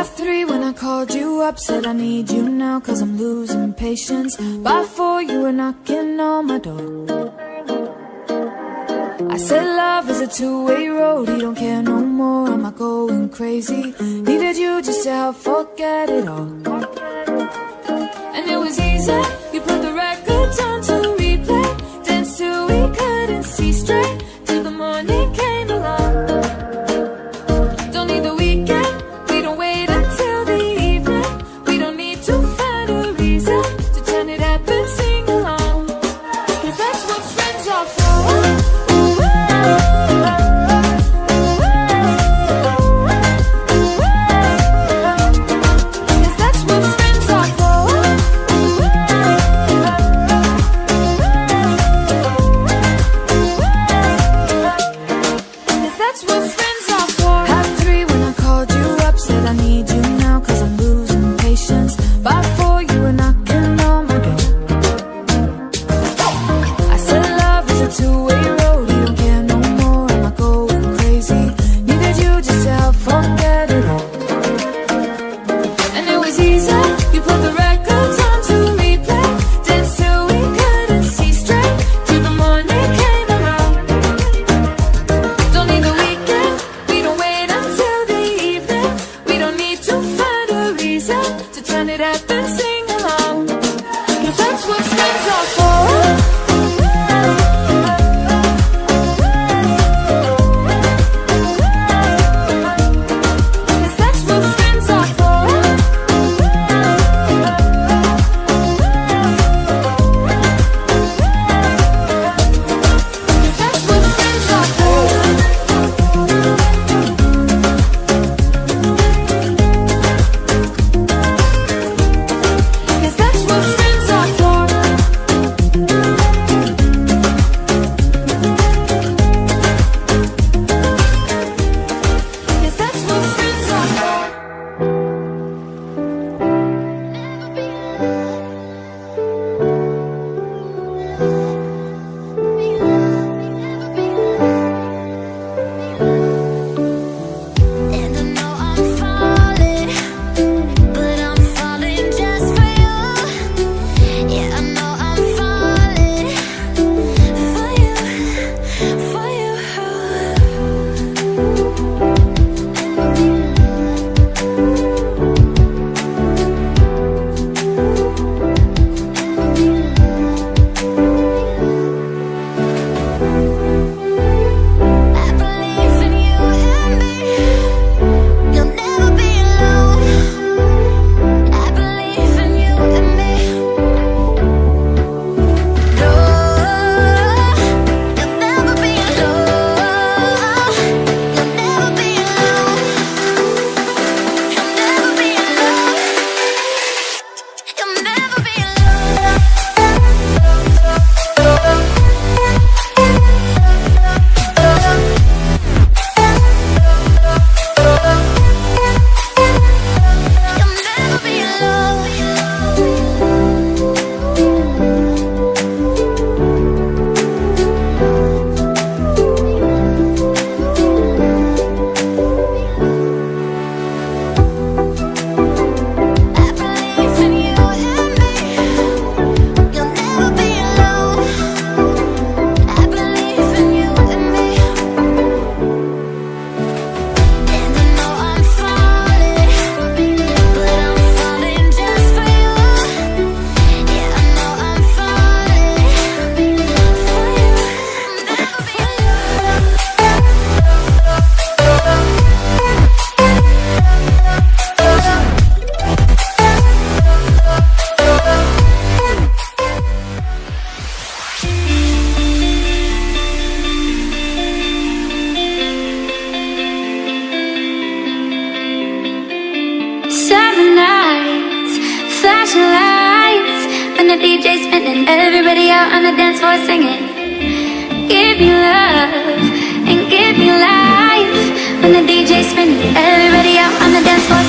3 when I called you up, said I need you now cause I'm losing patience. By 4 you were knocking on my door. I said love is a two-way road, he don't care no more, am I going crazy? Needed you just to help forget it all. And it was easy, you put the records on to replay, danced till we couldn't see straight, till the morning came along. Don't need the weekend, we don't wait until the evening, we don't need to find a reason to turn it up and sing along, cause that's what friends are for. DJ spinning, everybody out on the dance floor singing. Give me love and give me life. When the DJ spinning, everybody out on the dance floor